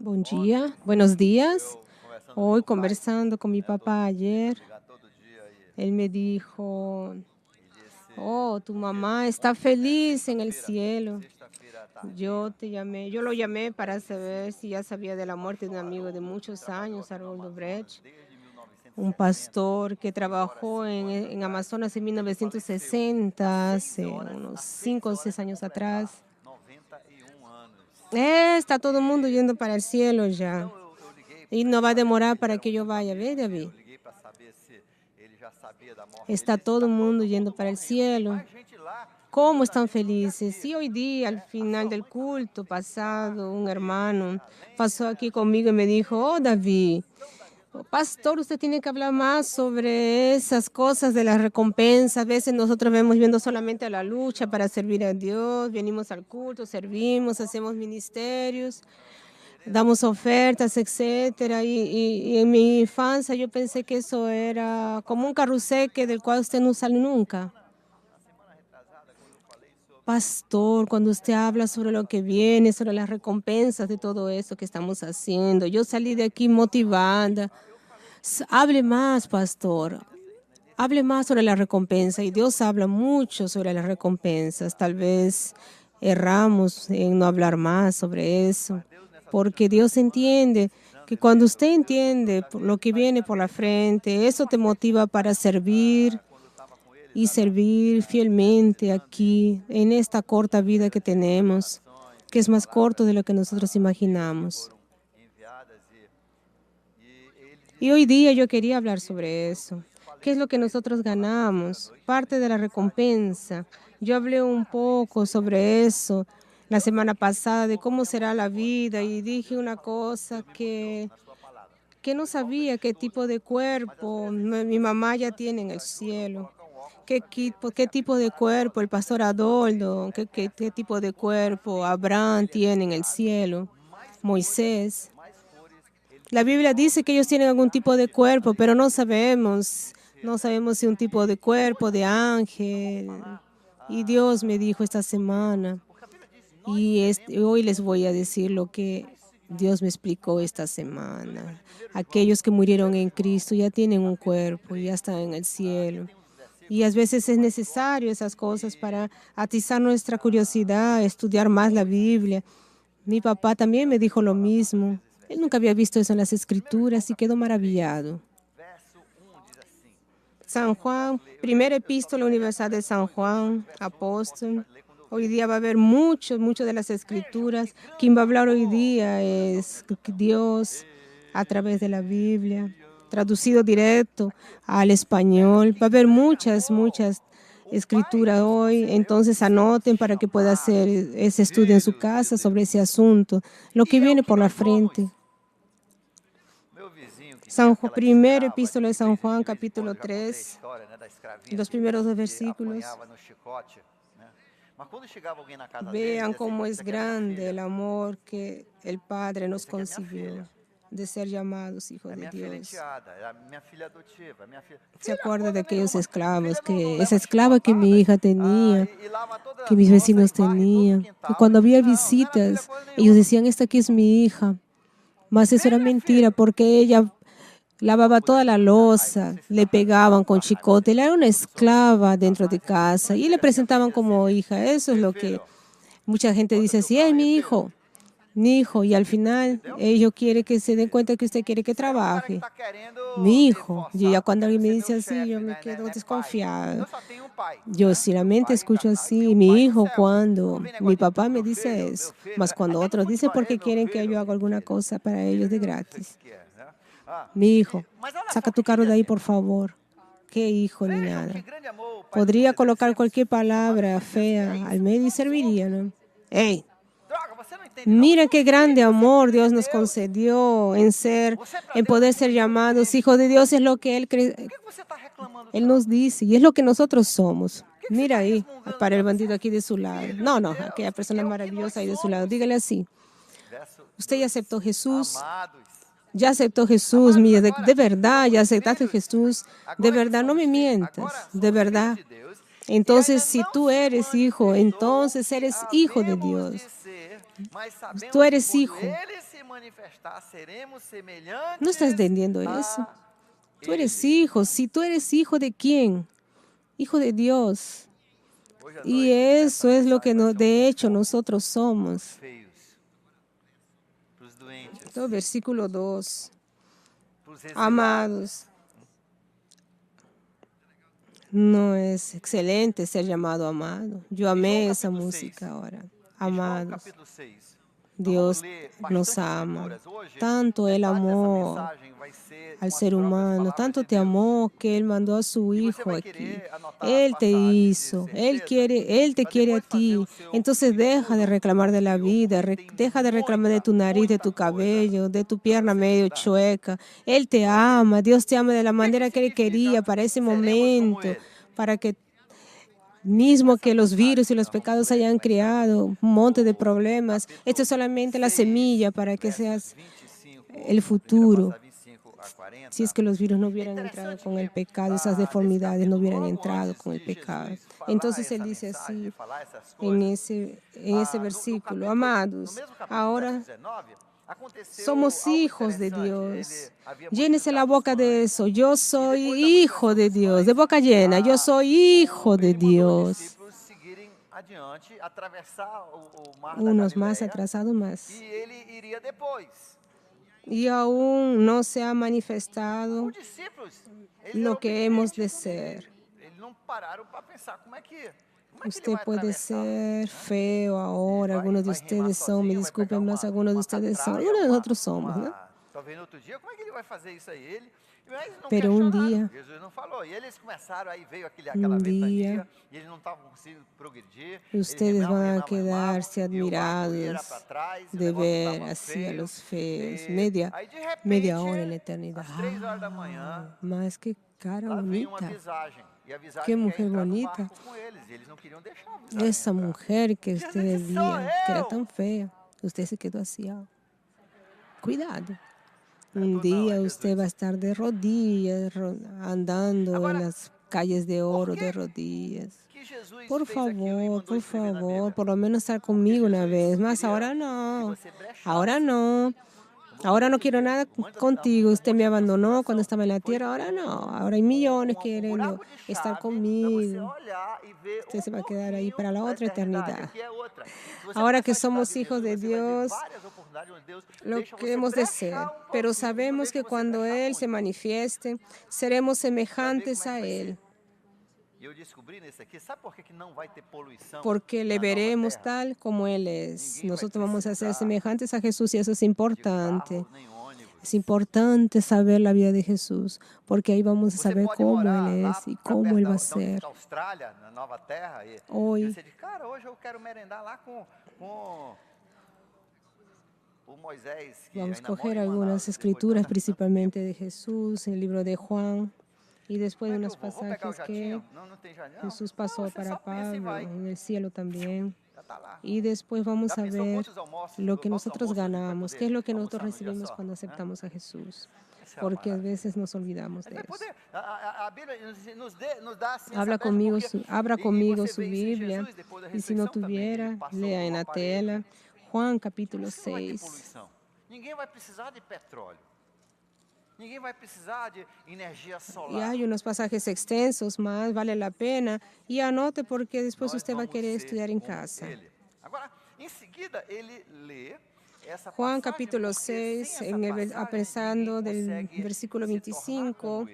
Bom dia, buenos días. Hoy conversando con mi papá ayer, él me dijo, oh, tu mamá está feliz en el cielo. Yo lo llamé para saber si ya sabía de la muerte de un amigo de muchos años, Haroldo Brecht, un pastor que trabajó en Amazonas en 1960, hace unos 5 o 6 años atrás. Está todo el mundo yendo para el cielo ya. Y no va a demorar para que yo vaya, ¿ves, David? Está todo el mundo yendo para el cielo. ¿Cómo están felices? Sí, hoy día, al final del culto pasado, un hermano pasó aquí conmigo y me dijo, oh, David, pastor, usted tiene que hablar más sobre esas cosas de las recompensas. A veces nosotros vemos viendo solamente a la lucha para servir a Dios, venimos al culto, servimos, hacemos ministerios, damos ofertas, etcétera. Y en mi infancia yo pensé que eso era como un carrusel del cual usted no sale nunca. Pastor, cuando usted habla sobre lo que viene, sobre las recompensas de todo eso que estamos haciendo, yo salí de aquí motivada. Hable más, pastor. Hable más sobre la recompensa. Y Dios habla mucho sobre las recompensas. Tal vez erramos en no hablar más sobre eso. Porque Dios entiende que cuando usted entiende lo que viene por la frente, eso te motiva para servir y servir fielmente aquí, en esta corta vida que tenemos, que es más corto de lo que nosotros imaginamos. Y hoy día yo quería hablar sobre eso. ¿Qué es lo que nosotros ganamos? Parte de la recompensa. Yo hablé un poco sobre eso la semana pasada, de cómo será la vida, y dije una cosa que no sabía qué tipo de cuerpo mi mamá ya tiene en el cielo. ¿Qué tipo de cuerpo el pastor Adoldo, qué tipo de cuerpo Abraham tiene en el cielo, Moisés? La Biblia dice que ellos tienen algún tipo de cuerpo, pero no sabemos. No sabemos si un tipo de cuerpo de ángel. Y Dios me dijo esta semana, y hoy les voy a decir lo que Dios me explicó esta semana. Aquellos que murieron en Cristo ya tienen un cuerpo, ya están en el cielo. Y a veces es necesario esas cosas para atizar nuestra curiosidad, estudiar más la Biblia. Mi papá también me dijo lo mismo. Él nunca había visto eso en las Escrituras y quedó maravillado. San Juan, primera epístola universal de San Juan, apóstol. Hoy día va a haber mucho de las Escrituras. Quien va a hablar hoy día es Dios a través de la Biblia, traducido directo al español. Va a haber muchas escrituras hoy. Entonces anoten para que pueda hacer ese estudio en su casa sobre ese asunto, lo que viene por la frente. Primera epístola de San Juan, capítulo 3, los primeros 2 versículos. Vean cómo es grande el amor que el Padre nos consiguió de ser llamados hijos de Dios. Se acuerda de aquellos esclavos, que esa esclava que mi hija tenía, que mis vecinos tenían, que cuando había visitas, ellos decían, esta aquí es mi hija. Mas eso era mentira, porque ella lavaba toda la loza, le pegaban con chicote, él era una esclava dentro de casa y le presentaban como hija. Eso es lo que mucha gente dice así, es mi hijo, y al final ellos quieren que se den cuenta que usted quiere que trabaje. Mi hijo, y ya cuando alguien me dice así, yo me quedo desconfiada. Yo solamente escucho así, mi hijo, cuando mi papá me dice eso, más cuando otros dicen porque quieren que yo haga alguna cosa para ellos de gratis. Mi hijo, saca tu carro de ahí, por favor. ¿Qué hijo ni nada? Podría colocar cualquier palabra fea al medio y serviría, ¿no? ¡Ey! Mira qué grande amor Dios nos concedió en poder ser llamados hijos de Dios. Es lo que Él nos dice y es lo que nosotros somos. Mira ahí, para el bandido aquí de su lado. No, aquella persona maravillosa ahí de su lado. Dígale así. Usted ya aceptó Jesús. Ya aceptó Jesús, mira, de verdad, ya aceptaste Jesús, de verdad, no me mientas, de verdad. Entonces, si tú eres hijo, entonces eres hijo de Dios. Tú eres hijo. ¿No estás entendiendo eso? Tú eres hijo. Si tú eres hijo de quién? Hijo de Dios. Y eso es lo que de hecho nosotros somos. Entonces, versículo 2. Amados. No es excelente ser llamado amado. Yo amé esa música ahora. Amados. Dios nos ama. Tanto Él amó al ser humano, tanto te amó que Él mandó a su Hijo aquí. Él te hizo, Él te quiere a ti. Entonces deja de reclamar de la vida, deja de reclamar de tu nariz, de tu cabello, de tu pierna medio chueca. Él te ama, Dios te ama de la manera que Él quería para ese momento, para que mismo que los virus y los pecados hayan creado un monte de problemas, esto es solamente la semilla para que seas el futuro. Si es que los virus no hubieran entrado con el pecado, esas deformidades no hubieran entrado con el pecado. Entonces Él dice así en ese versículo: amados, ahora somos hijos de Dios. Llénese la boca de eso. Yo soy hijo de Dios. De boca llena. Yo soy hijo de Dios. Unos más atrasados más. Y aún no se ha manifestado lo que hemos de ser. Usted puede ser feo ahora, algunos de ustedes son, me disculpen más, algunos de ustedes son, algunos de nosotros somos, ¿no? Pero un día, ustedes van a quedarse admirados de ver así a los feos, media hora en la eternidad. Más que cara bonita. Qué mujer bonita. Esa mujer que usted veía, que era tan fea, usted se quedó así. Cuidado. Un día usted va a estar de rodillas, andando en las calles de oro de rodillas. Por favor, por lo menos estar conmigo una vez más. Ahora no. Ahora no quiero nada contigo. Usted me abandonó cuando estaba en la tierra. Ahora no. Ahora hay millones queriendo estar conmigo. Usted se va a quedar ahí para la otra eternidad. Ahora que somos hijos de Dios, lo que hemos de ser. Pero sabemos que cuando Él se manifieste, seremos semejantes a Él. Porque le veremos tal como Él es. Nosotros vamos a ser semejantes a Jesús y eso es importante. Es importante saber la vida de Jesús, porque ahí vamos a saber cómo Él es y cómo Él va a ser. Hoy, vamos a coger algunas escrituras, principalmente de Jesús, en el libro de Juan. Y después de unos pasajes que Jesús pasó para Pablo, en el cielo también. Y después vamos a ver lo que nosotros ganamos, qué es lo que nosotros recibimos cuando aceptamos a Jesús. Porque a veces nos olvidamos de eso. Abra conmigo su Biblia. Y si no tuviera, lea en la tela. Juan capítulo 6. Y hay unos pasajes extensos más, vale la pena. Y anote porque después usted va a querer estudiar en casa. Juan capítulo 6, empezando del versículo 25.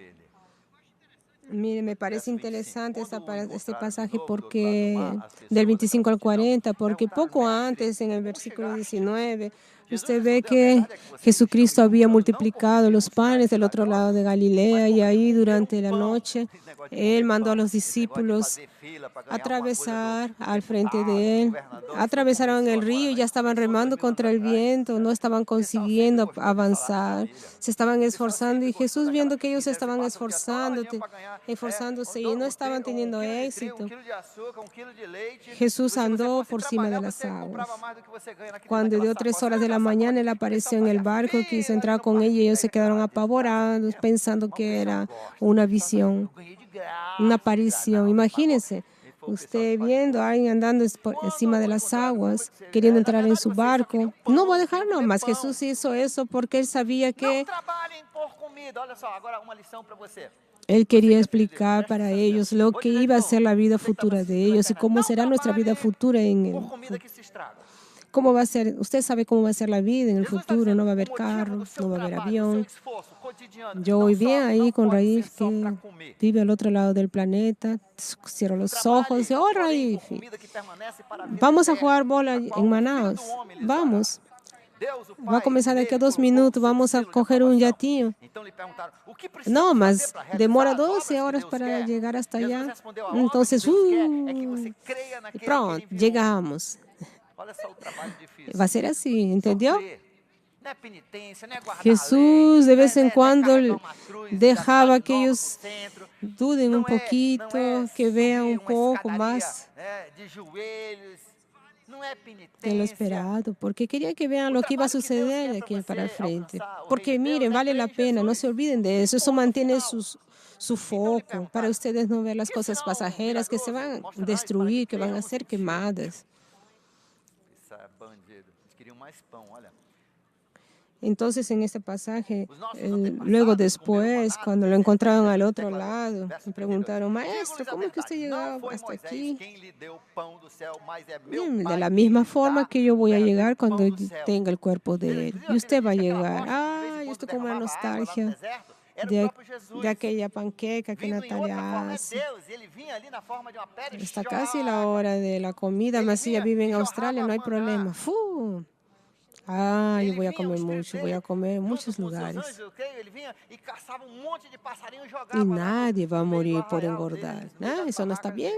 Mire, me parece interesante este pasaje porque del 25 al 40, porque poco antes, en el versículo 19, usted ve que Jesucristo había multiplicado los panes del otro lado de Galilea y ahí durante la noche Él mandó a los discípulos atravesar al frente de Él. Atravesaron el río y ya estaban remando contra el viento, no estaban consiguiendo avanzar, se estaban esforzando y Jesús viendo que ellos estaban esforzándose y no estaban teniendo éxito, Jesús andó por encima de las aguas. Cuando dio 3 horas de la mañana, Él apareció en el barco, quiso entrar con ella y ellos se quedaron apavorados pensando que era una visión, una aparición. Imagínense, Usted viendo a alguien andando por encima de las aguas, queriendo entrar en su barco, no va a dejar nomás. Jesús hizo eso porque Él sabía que Él quería explicar para ellos lo que iba a ser la vida futura de ellos y cómo será nuestra vida futura ¿Cómo va a ser? Usted sabe cómo va a ser la vida en el futuro. No va a haber carro, no va a haber avión. Yo voy bien ahí con Raif, que vive al otro lado del planeta. Cierro los ojos y, oh, Raif, vamos a jugar bola en Manaus. Vamos. Va a comenzar de aquí a 2 minutos. Vamos a coger un yatillo. No, más demora 12 horas para llegar hasta allá. Entonces, pronto, llegamos. Va a ser así, ¿entendió? Jesús de vez en cuando dejaba que ellos duden un poquito, que vean un poco más de lo esperado, porque quería que vean lo que iba a suceder de aquí para el frente. Porque miren, vale la pena, no se olviden de eso, eso mantiene su foco para ustedes no ver las cosas pasajeras que se van a destruir, que van a ser quemadas. Entonces, en este pasaje, luego después, cuando lo encontraron al otro lado, me preguntaron, maestro, ¿cómo es que usted llegó hasta aquí? De la misma forma que yo voy a llegar cuando tenga el cuerpo de él. Y usted va a llegar. Yo estoy con una nostalgia de aquella panqueca que Natalia hace. Está casi la hora de la comida, mas si ella vive en Australia, no hay problema. Yo voy a comer mucho, voy a comer en muchos lugares. Y nadie va a morir por engordar. Eso no está bien.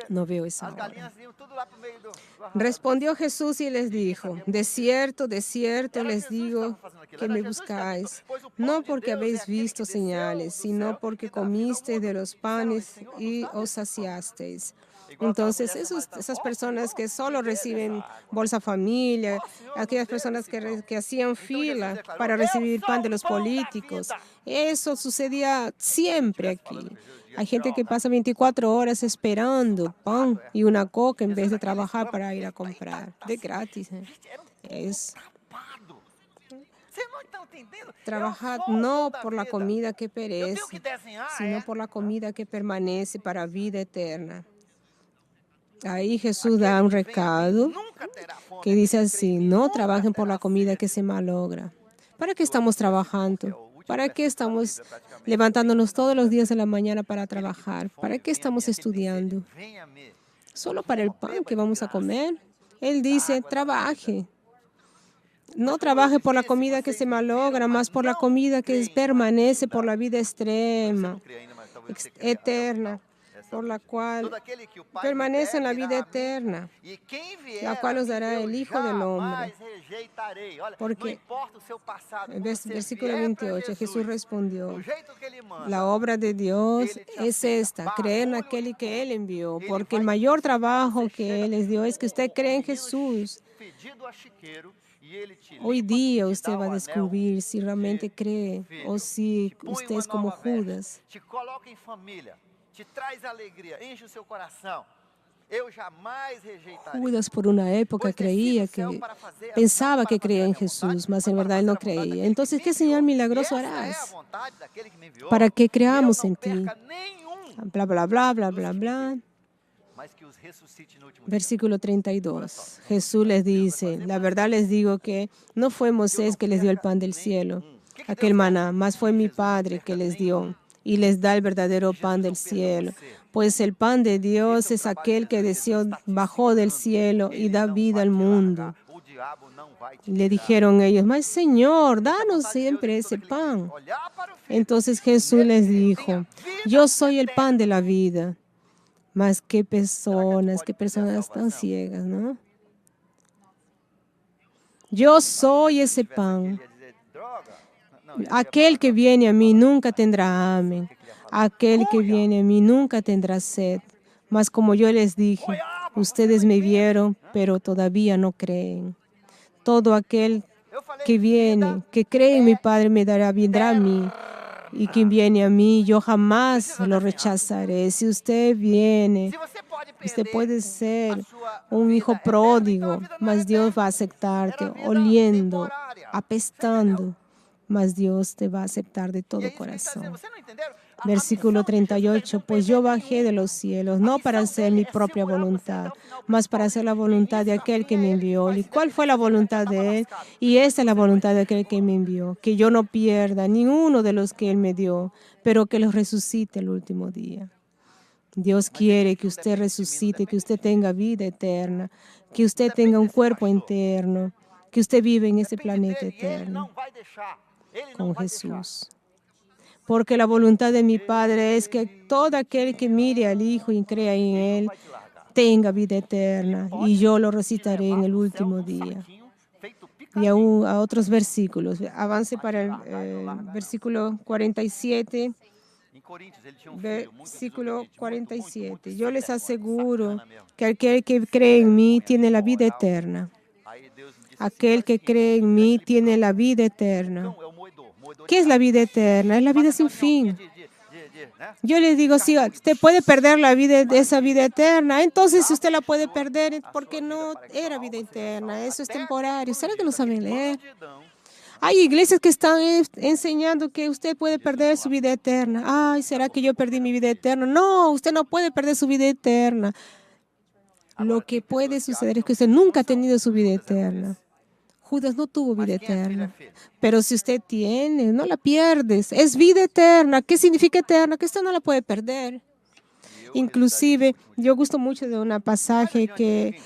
No veo esa hora. Respondió Jesús y les dijo, de cierto les digo que me buscáis, no porque habéis visto señales, sino porque comisteis de los panes y os saciasteis. Entonces, esas personas que solo reciben Bolsa Familia, aquellas personas que hacían fila para recibir pan de los políticos, eso sucedía siempre aquí. Hay gente que pasa 24 horas esperando pan y una coca en vez de trabajar para ir a comprar. De gratis. Es trabajar no por la comida que perece, sino por la comida que permanece para vida eterna. Ahí Jesús da un recado que dice así, no trabajen por la comida que se malogra. ¿Para qué estamos trabajando? ¿Para qué estamos levantándonos todos los días de la mañana para trabajar? ¿Para qué estamos estudiando? ¿Solo para el pan que vamos a comer? Él dice, trabaje. No trabaje por la comida que se malogra, más por la comida que permanece por la vida extrema, eterna, por la cual permanece en la vida eterna, la cual os dará el Hijo del Hombre. Porque, versículo 28, Jesús respondió, la obra de Dios es esta, creer en aquel que Él envió, porque el mayor trabajo que Él les dio es que usted cree en Jesús. Hoy día usted va a descubrir si realmente cree o si usted es como Judas. Judas por una época pensaba que creía en Jesús, mas en verdad él no creía. Entonces, ¿qué señal milagroso harás para que creamos en ti? Bla, bla, bla, bla, bla, bla. Versículo 32. Jesús les dice, la verdad les digo que no fue Moisés que les dio el pan del cielo, aquel maná, mas fue mi Padre que les dio y les da el verdadero pan del cielo. Pues el pan de Dios es aquel que bajó del cielo y da vida al mundo. Le dijeron ellos, mas Señor, danos siempre ese pan. Entonces Jesús les dijo, yo soy el pan de la vida. Mas qué personas tan ciegas, ¿no? Yo soy ese pan. Aquel que viene a mí nunca tendrá hambre. Aquel que viene a mí nunca tendrá sed. Mas como yo les dije, ustedes me vieron, pero todavía no creen. Todo aquel que viene, que cree en mi Padre, vendrá a mí. Y quien viene a mí, yo jamás lo rechazaré. Si usted viene, usted puede ser un hijo pródigo, mas Dios va a aceptarte, oliendo, apestando, mas Dios te va a aceptar de todo corazón. Versículo 38, pues yo bajé de los cielos, no para hacer mi propia voluntad, mas para hacer la voluntad de aquel que me envió. ¿Y cuál fue la voluntad de Él? Y esta es la voluntad de aquel que me envió, que yo no pierda ni uno de los que Él me dio, pero que los resucite el último día. Dios quiere que usted resucite, que usted tenga vida eterna, que usted tenga un cuerpo eterno, que usted vive en este planeta eterno con Jesús. Porque la voluntad de mi Padre es que todo aquel que mire al Hijo y crea en Él tenga vida eterna, y yo lo recitaré en el último día. Y aún a otros versículos. Avance para el versículo 47. Versículo 47. Yo les aseguro que aquel que cree en mí tiene la vida eterna. Aquel que cree en mí tiene la vida eterna. ¿Qué es la vida eterna? Es la vida sin fin. Yo les digo, si usted puede perder la vida, esa vida eterna, entonces si usted la puede perder, porque no era vida eterna, eso es temporario. ¿Será que no saben leer? Hay iglesias que están enseñando que usted puede perder su vida eterna. Ay, ¿será que yo perdí mi vida eterna? No, usted no puede perder su vida eterna. Lo que puede suceder es que usted nunca ha tenido su vida eterna. Judas no tuvo vida eterna, pero si usted tiene, no la pierdes. Es vida eterna. ¿Qué significa eterna? Que usted no la puede perder. Inclusive, yo gusto mucho de un pasaje que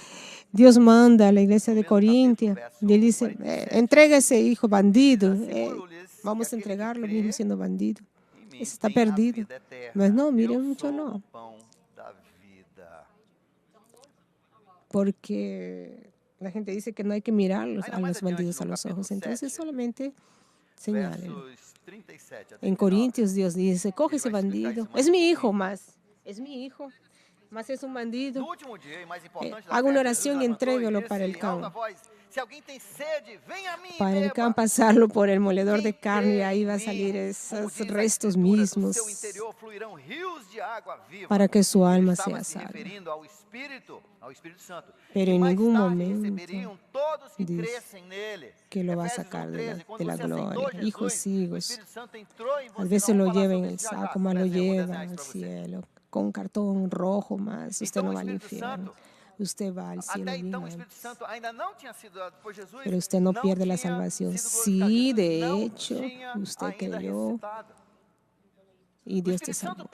Dios manda a la iglesia de Corintia. Le dice, entrega a ese hijo bandido. Vamos a entregarlo mismo siendo bandido. Ese está perdido. Mas no, miren mucho no. Porque la gente dice que no hay que mirar a los bandidos a los ojos. Entonces solamente señálenlo. En Corintios Dios dice, coge ese bandido. Es mi hijo más. Es mi hijo. Más es un bandido. Haga una oración y entrégalo para el can. Para el can pasarlo por el moledor de carne y ahí va a salir esos restos mismos para que su alma sea salva. Pero en ningún momento dice que lo va a sacar de la gloria. Hijos, hijos. A veces lo lleva en el saco, más lo lleva al cielo. Con cartón rojo más. Usted no va al infierno. Usted va al cielo bien antes. Pero usted no pierde la salvación. Sí, de hecho, usted creyó y Dios te salvó.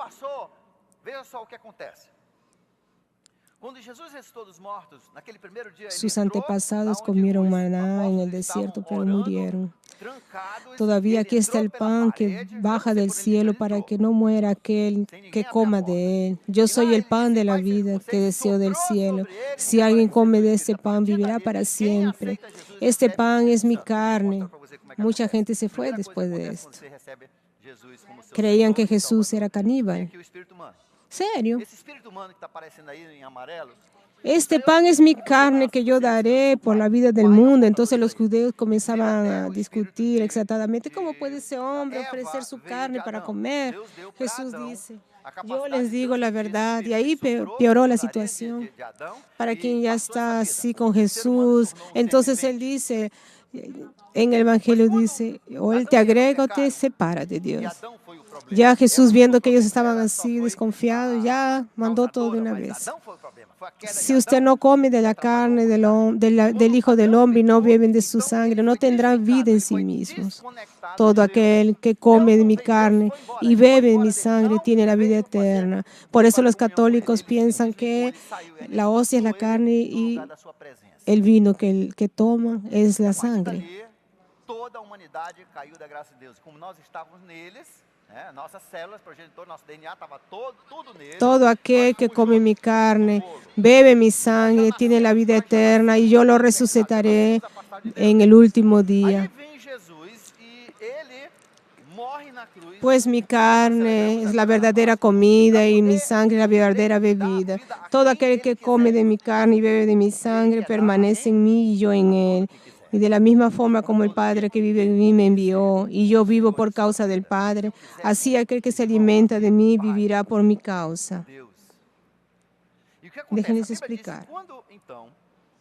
Sus antepasados comieron maná en el desierto, pero murieron. Todavía aquí está el pan que baja del cielo para que no muera aquel que coma de él. Yo soy el pan de la vida que deseo del cielo. Si alguien come de este pan, vivirá para siempre. Este pan es mi carne. Mucha gente se fue después de esto. Creían que Jesús era caníbal. ¿Serio? Este pan es mi carne que yo daré por la vida del mundo. Entonces los judíos comenzaban a discutir exaltadamente, ¿cómo puede ese hombre ofrecer su carne para comer? Jesús dice, yo les digo la verdad. Y ahí peoró la situación. Para quien ya está así con Jesús, entonces Él dice, en el Evangelio dice, o Él te agrega o te separa de Dios. Ya Jesús, viendo que ellos estaban así desconfiados, ya mandó todo de una vez. Si usted no come de la carne del Hijo del Hombre y no beben de su sangre, no tendrán vida en sí mismos. Todo aquel que come de mi carne y bebe de mi sangre tiene la vida eterna. Por eso los católicos piensan que la hostia es la carne y el vino que toman es la sangre. Toda a humanidade caiu da graça de Deus. Como nós estávamos neles, nossas células, progenitor, nosso DNA estava tudo neles. Todo aquel que come mi carne, bebe mi sangre, tiene la vida eterna y yo lo resucitaré en el último día. Pues mi carne es la verdadera comida y mi sangre la verdadera bebida. Todo aquel que come de mi carne y bebe de mi sangre permanece en mí y yo en él. Y de la misma forma como el Padre que vive en mí me envió, y yo vivo por causa del Padre, así aquel que se alimenta de mí vivirá por mi causa. Deus. E o que acontece? Déjenles A Bíblia diz que explicar. quando, então,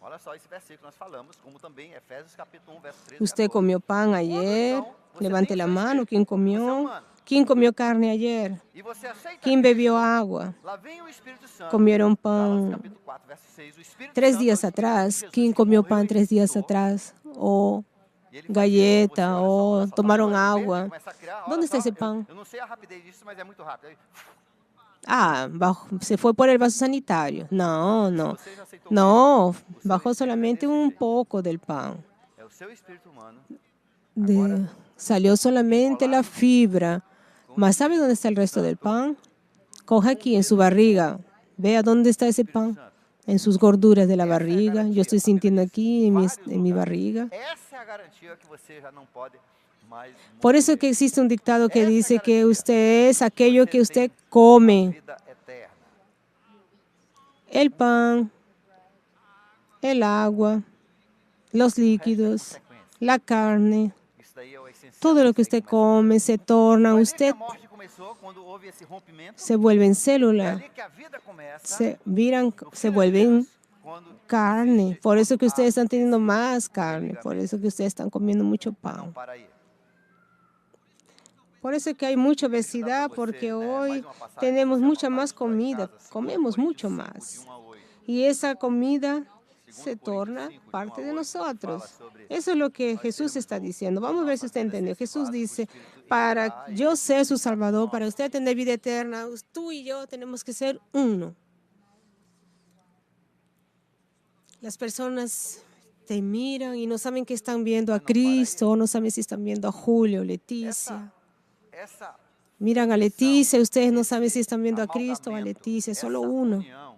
olha só esse versículo que nós falamos, como também Efésios capítulo 1, verso 13 e Usted 14. comió pan Quando, ayer, então, você levante tem o la seu mano. espírito, ¿Quién você é comió? humano, ¿Quién comió carne ayer? e você aceita ¿Quién Cristo, bebió agua? lá vem o Espírito Santo. Comieron Gálatas pan capítulo 4, verso 6. O Espírito 3 Santo é o días Espírito de atrás. Jesus ¿Quién que comió morreu pan e 3 días ressuscitou. atrás? O E ele faz isso com você, galleta, olha o só, tá tomaron uma bolha verde, agua. começa a criar, olha ¿Dónde está só, ese pan? eu não sei a rapidez disso, mas é muito rápido. Aí, Se fue por el vaso sanitario. No, no. você já aceitou Cristo, No, o seu bajó espírito é solamente desse un jeito. poco del pan. É o seu espírito humano. Salió solamente la fibra. Mas ¿sabe dónde está el resto del pan? Coja aquí en su barriga. Vea dónde está ese pan. En sus gorduras de la barriga. Yo estoy sintiendo aquí en mi barriga. Essa é a garantia que você já não pode mais Por eso morrer. que existe un dictado que Essa é a dice que garantia. usted es aquello que Você usted tem a come. vida eterna. El pan, el agua, los líquidos, la carne, Isso daí é o essencial. todo lo que usted come se torna, Foi ali que usted a morte começou, quando houve esse rompimento. se vuelve en É célula, ali que a vida começa. se no Filho de vuelven Deus, quando carne. existe Por eso que a- ustedes están teniendo esse más carne, por ligamento. eso que ustedes están comiendo mucho Não, pan. para aí. Por eso que hay mucha Dá pra obesidad, você, porque né, hoy mais uma passagem, tenemos você mucha anotar más isso lá em comida, casa, 2 comemos Coríntios mucho 5, más. de 1 a 8. Y esa comida 2 se Coríntios torna 5, de 1 parte a de 8, nosotros. fala sobre Eso es lo que nós Jesús termos está o- diciendo. a Vamos a ver nossa si usted entendió. adolescência Jesús básica, o dice, Espírito para entrar e yo ser su ficar Salvador, com para nós. usted tener vida eterna, tú y yo tenemos que ser uno. Las personas te miran y no saben que están viendo a Cristo, no saben si están viendo a Julio, Leticia. Essa Miran a Leticia, ustedes no esse saben si están viendo a Cristo o a amalgamento, Leticia, es solo essa uno. união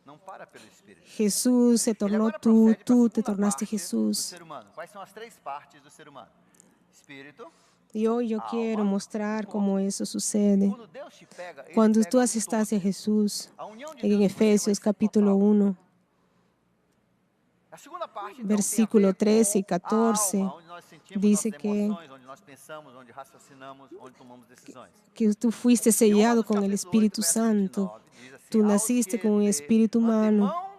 não para pelo Espírito. Jesús se Ele tornó agora tú, procede para a tú te segunda tornaste parte do Jesús. ser humano. Quais são as 3 partes do ser humano? Espírito. Y hoy yo quiero mostrar cómo eso sucede. Quando Deus te pega, ele Cuando pega tú um aceptaste a todo. Jesús, A união de en Deus com você vai Efesios ser capítulo total. 1, A segunda parte, então, versículo tem a ver 13 y com a 14, alma, onde nós sentimos dice nossas emoções, onde nós pensamos, onde raciocinamos, onde tomamos decisões. que tú fuiste sellado Romanos con el capítulo 8, Espíritu verso Santo. 29, diz assim, Tú "Aos naciste que con un de espíritu humano. antemão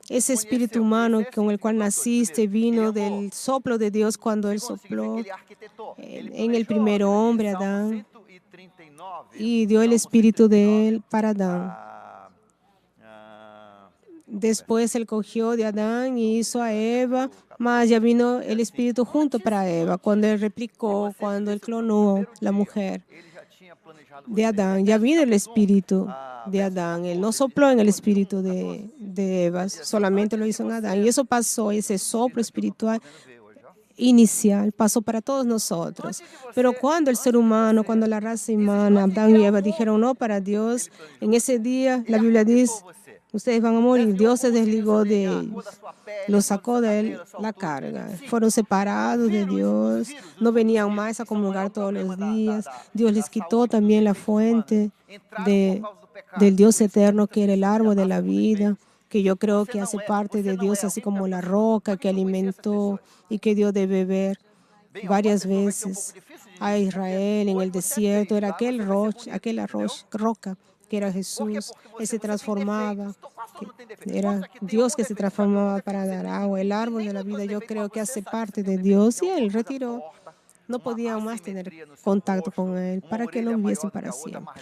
Ese espíritu conheceu." humano Esse é con el cual significador todo. naciste Primeiro, vino ele amou. del soplo de Dios cuando Él Segundo, significa que sopló ele arquitetou. Ele en el planejou primer aquilo ali. hombre, Salmo Adán, 139, y dio el Salmo espíritu de 139, Él para Adán. Después Él cogió de Adán y hizo a Eva, mas ya vino el espíritu junto para Eva, cuando Él replicó, cuando Él clonó la mujer ele já tinha planejado de você. Adán. Ya vino el espíritu de verso Adán. Él 14, no ele sopló en el diz, espíritu 14, de Eva, solamente lo hizo en Adán. Y eso pasó, ese soplo espiritual podendo ver hoje, ó. inicial pasó para todos nosotros. Pero cuando el ser humano, cuando la raza humana, Adán y Eva dijeron no para Dios, en ese día la Biblia dice, ustedes van a morir. Dios se desligó de ellos, los sacó de él la carga. Fueron separados de Dios, no venían más a comulgar todos los días. Dios les quitó también la fuente del Dios eterno, que era el árbol de la vida, que yo creo que hace parte de Dios, así como la roca que alimentó y que dio de beber varias veces a Israel en el desierto. Era aquella roca que era Jesús, que se transformaba, que era Dios que se transformaba para dar agua. El árbol de la vida yo creo que hace parte de Dios, y Él retiró. No podían más tener contacto con Él para que lo viviesen para siempre.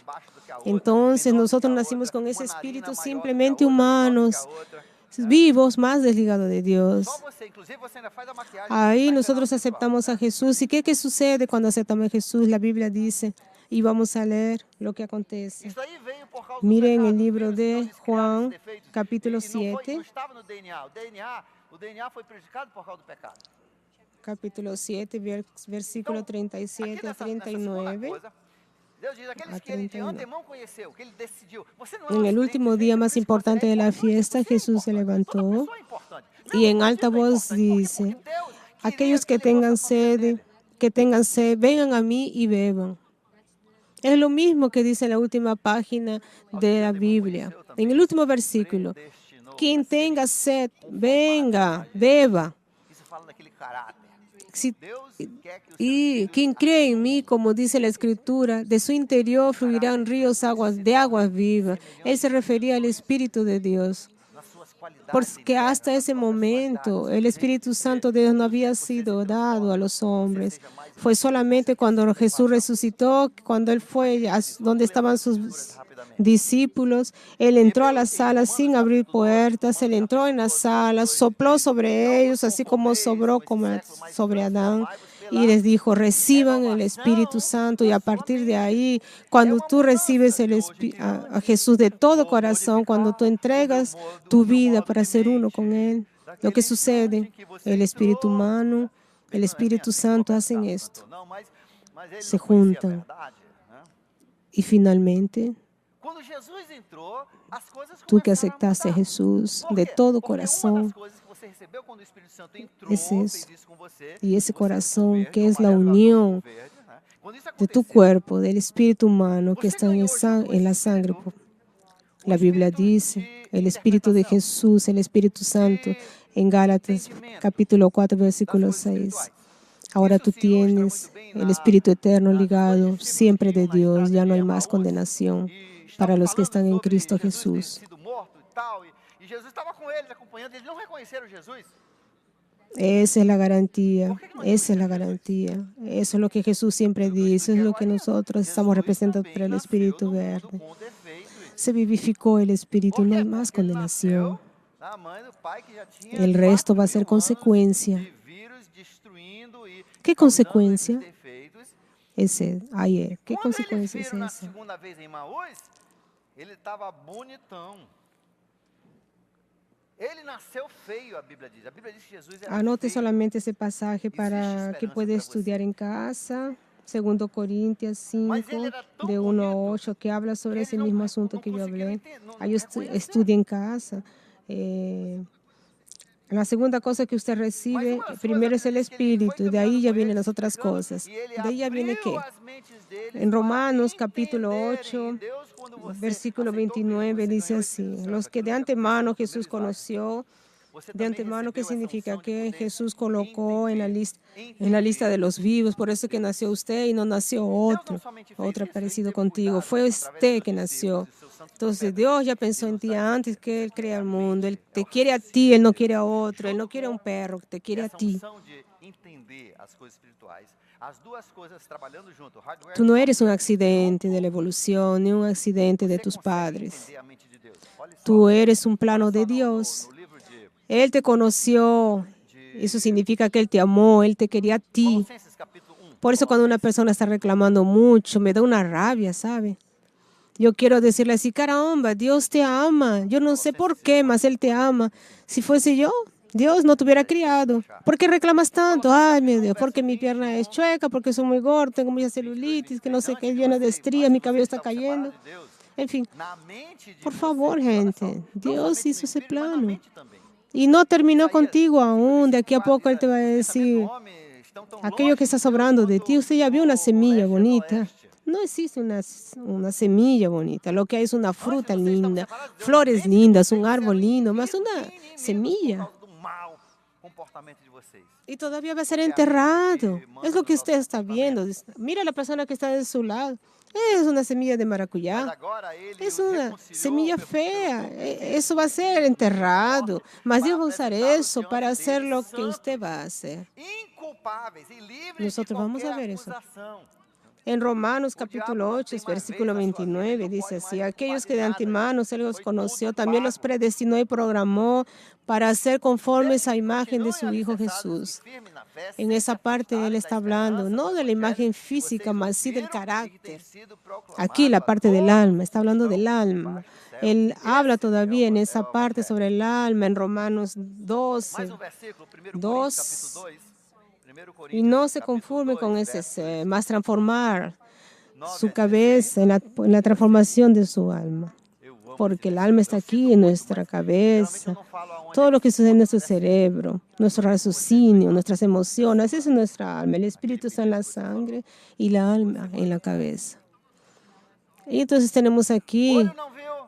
Entonces nosotros nacimos con ese espíritu simplemente humanos, vivos, más desligados de Dios. Ahí nosotros aceptamos a Jesús. ¿Y qué sucede cuando aceptamos a Jesús? La Biblia dice, y vamos a leer lo que acontece. Miren el libro de Juan, capítulo 7. O DNA foi prejudicado por causa do pecado. Capítulo 7, versículo 37 a 39. Deus diz, aqueles que ele de antemão conheceu, que ele decidiu. Você não é En el último día más importante de la fiesta, Jesús se levantó y en alta voz dice, aquellos que tengan sed, vengan a mí y beban. Es lo mismo que dice en la última página de la Biblia, en el último versículo. Quien tenga sed, venga, beba. Isso fala daquele caráter. Si- Deus quer que o seu y espírito quien cree en mí, como dice la Escritura, de su interior fluirán ríos de aguas vivas. Él se refería al Espíritu de Dios. nas suas qualidades Porque internas, hasta nas ese próprias qualidades, momento no el seu Espíritu jeito de Santo ser, de Dios no había você se sido dado a transforme, los você hombres. seja mais Fue igual. solamente cuando Jesús resucitó, cuando Él fue donde estaban sus discípulos, Él entró a la sala sin abrir puertas, Él entró en la sala, sopló sobre ellos, así como sobró sobre Adán, y les dijo, reciban el Espíritu Santo, y a partir de ahí, cuando tú recibes a Jesús de todo corazón, cuando tú entregas tu vida para ser uno con Él, lo que sucede, el espíritu humano, el Espíritu Santo hacen esto, se juntan y finalmente Quando Jesus entrou, as coisas tú que começaram a aceptaste a mudar. Jesús Por de quê? todo Porque uma das corazón, coisas que você recebeu quando o Espírito Santo entrou, es fez eso, isso com você, y ese você ficou corazón verde, que o es la amarelo, o azul ficou unión verde, né? Quando isso de tu aconteceu, cuerpo, del espíritu humano que você está ganhou junto com en esse la sangre. Espírito, o La Biblia Espírito dice, de el Espíritu de interpretação, Jesús, el Espíritu Santo, de en Gálatas entendimento capítulo 4, das versículo coisas 6. espirituais. Ahora Isso tú se ilustra muito tienes bem el Espíritu Eterno nos dois ligado discípulos siempre que de iam na Dios, estrada ya no de hay más Emaús condenación e para estavam los que falando están en sobre Cristo Jesus ter Jesús. sido morto e tal, e Jesus estava com eles acompanhando, eles não reconheceram Jesus. Esa es la garantía, ¿Por qué no esa es la reconocieron Jesús? garantía. Eso es lo que Jesús siempre Pelo que eu dice, expliquei es lo que agora, nosotros estamos Jesus representados por também el nasceu Espíritu no mundo Verde. com defeitos. Se vivificó el Espíritu, Por no quê? hay más Porque ele condenación. nasceu da mãe do pai que já tinha El resto va a 4.000 ser anos consecuencia. de vírus destruindo e ¿Qué causando esses consecuencia? defeitos. ¿Qué Quando eles consecuencia es viram na esa? segunda vez em Emaús, ele estava bonitão. Ele nasceu feio, a Bíblia diz. A Bíblia diz que Jesus era Anote feio. solamente ese pasaje para esperanza que pueda para estudiar você. en casa. 2 Corintios Mas 5, ele era tão de 1 a bonito 8, que habla que sobre eles ese não, mismo não asunto que yo conseguiram hablé. entender, não Ahí reconhecer. estudie en casa. La segunda cosa que usted Mas recibe, uma das coisas, a primero es Bíblia el diz que ele foi Espíritu, de caminhando ahí ya com vienen eles, las otras explicando, cosas. e ele De ahí ya viene abriu qué? as mentes deles En para Romanos capítulo entenderem. 8, Deus, quando você versículo aceitou Cristo, 29 você dice ganhou o así, Espírito Santo. los que Aquilo de que aconteceu antemano no Jesús primeiro slide. conoció, Você de também antemano, ¿qué recebeu essa significa? unção de Que poder Jesús colocó en la entender. lista de los vivos, por eso que nació usted y no nació Deus não otro somente fez isso, ele parecido teve contigo. cuidado Fue através dos usted seus que discípulos nació. e seus santos Entonces profetas Dios ya de pensó en nos ti dar antes que Él é crea a el mundo. Él mente, é te o quiere a raciocínio ti, Él de no Deus. quiere a otro, Él no Junto quiere a un com perro, te quiere a essa ti. unção de entender as coisas espirituais, as duas coisas trabalhando junto, hardware Tú e no eres un software, accidente de la junto, evolución ni un accidente de você tus consegue padres. entender a mente de Deus. Olha só, Tú eres un olha plano de só Dios. no livro de Él te conoció. Eso significa que Él te amó, Él te quería a ti. Colossenses capítulo 1. Por eso cuando una persona está reclamando mucho, me da una rabia, ¿sabe? Yo quiero decirle así, caramba, Dios te ama. Yo no sé por qué, mas Él te ama. Si fuese yo, Dios no te hubiera criado. ¿Por qué reclamas tanto? Ay, mi Dios, porque mi pierna es chueca, porque soy muy gordo, tengo mucha celulitis, que no sé qué, lleno de estrías, mi cabello está cayendo. En fin, por favor, gente, Dios hizo ese plano. Y no terminó contigo aún. De aquí a poco Él te va a decir, aquello que está sobrando de ti, usted ya vio una semilla bonita. No existe una semilla bonita. Lo que hay es una fruta linda, flores lindas, un árbol lindo, más una semilla. Y todavía va a ser enterrado. Es lo que usted está viendo. Mira a la persona que está de su lado. Es una semilla de maracuyá. Es una semilla fea. Eso va a ser enterrado. Mas Dios va a usar eso para hacer lo que usted va a hacer. Nosotros vamos a ver eso. En Romanos capítulo 8, versículo 29, dice así, aquellos que de antemano se los conoció, también los predestinó y programó para ser conformes a imagen de su Hijo Jesús. En esa parte Él está hablando, no de la imagen física, mas sí del carácter. Aquí la parte del alma, está hablando del alma. Él habla todavía en esa parte sobre el alma, en Romanos 12, 2. Y no se conforme con ese ser, más transformar su cabeza en la transformación de su alma. Porque el alma está aquí en nuestra cabeza. Todo lo que sucede en nuestro cerebro, nuestro raciocinio, nuestras emociones, eso es nuestra alma. El espíritu está en la sangre y la alma en la cabeza. Y entonces tenemos aquí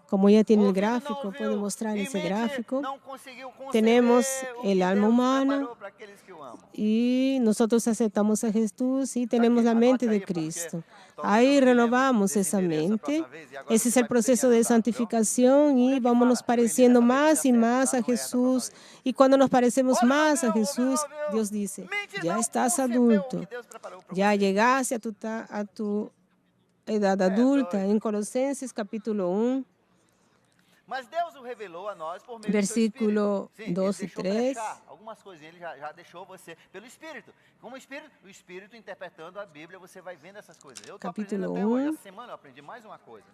Como ella tiene el Ouvido não gráfico, ouviu, puede mostrar e ese mente gráfico. não conseguiu conceber Tenemos o el que alma Deus humana preparou para aqueles que o amam. y nosotros aceptamos a Jesús y tenemos la mente Anote de aí, porque Cristo. talvez eu Ahí não me lembre renovamos desse esa endereço a mente. próxima vez, e agora Ese es você el vai poder me proceso de ajudar, viu? santificación Onde y é que vámonos fala? Eu li dessa pareciendo vez, más y acerta, más tá? a Não erra da próxima Jesús. vez. Y cuando nos parecemos Olha, más a ouviu, Jesús, ouviu. Dios dice, Mente ya não estás concebeu o que adulto, Deus preparou para ya você. llegaste a tu edad adulta. doido. En Colosenses capítulo 1, Mas Deus o revelou a nós por meio do seu Espírito. versículo Sim, ele 2 y deixou 3. brechar algumas coisinhas, ele já deixou você pelo Espírito. Como o Espírito interpretando a Bíblia, você vai vendo essas coisas. Eu estou aprendendo Capítulo até hoje. 1, Essa semana eu aprendi mais uma coisa.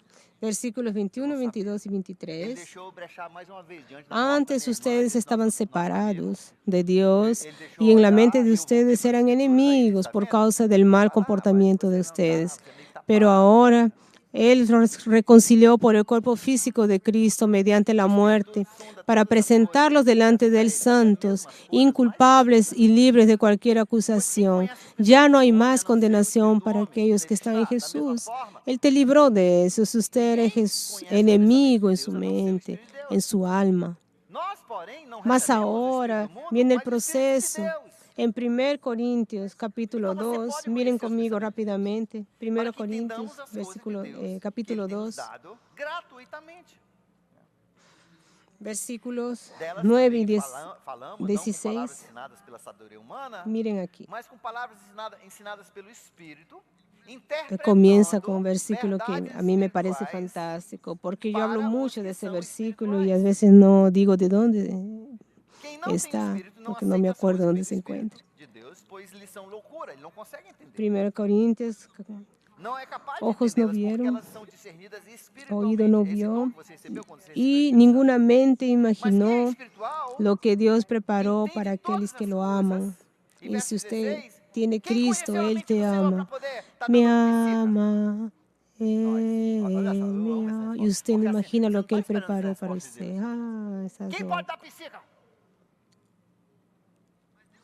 versículos 21, 22 y Ele 23. deixou brechar mais uma vez diante da morte da Antes minha irmã, ustedes desse estaban nosso amigo. separados de Dios Ele deixou y en la olhar mente e de eu voltei ustedes para as eran escrituras aí, enemigos tá por vendo? causa del mal Vai lá, comportamiento de você não tá, ustedes. você é meio Pero tapado. ahora Él nos reconcilió por el cuerpo físico de Cristo mediante la muerte para presentarlos delante de Él santos, inculpables y libres de cualquier acusación. Ya no hay más condenación para aquellos que están en Jesús. Él te libró de eso. Si usted era enemigo en su mente, en su alma. Nós, porém, não Mas recebemos o ahora Espírito do mundo, viene el mas o Espírito de proceso. Deus. En 1 Corintios capítulo Então você 2, pode miren conhecer os conmigo pensamentos de Deus, rápidamente. 1 para que Corintios entendamos as coisas de Deus que capítulo Ele tem nos 2, dado gratuitamente. versículos Delas 9 y também 10, falamos, não com 16. palavras ensinadas pela sabedoria humana, Miren aquí. mas com palavras ensinadas pelo Espírito, Comienza con un interpretando versículo que verdades a mí me parece espirituais fantástico, porque yo hablo para os mucho que de ese são versículo y a espirituais. veces no digo de dónde Quem não tem o está, Espírito não porque no me aceita as acuerdo coisas dónde que se vêm do encuentra. Espírito de Deus, pois lhes são loucura, ele não consegue entender. 1 Corintios, Não é capaz de ojos no entendê-las porque vieron, elas são discernidas oído espiritualmente. no Esse é o dom vio, que você recebeu quando você recebeu o y Espírito ninguna Santo. mente Mas quem é imaginó espiritual lo que Dios preparó entende para aquellos todas que as lo coisas. aman. E Y verso si usted 16, tiene quem Cristo, conheceu a Él mente te do Senhor para ama. poder estar Me dando psica? ama, Olha só, eu me amo essa ama. Y resposta. usted no Porque assim, imagina você não lo que está Él esperando essa preparó para resposta de usted. Deus. Ah, estás Quem loco. pode dar psica?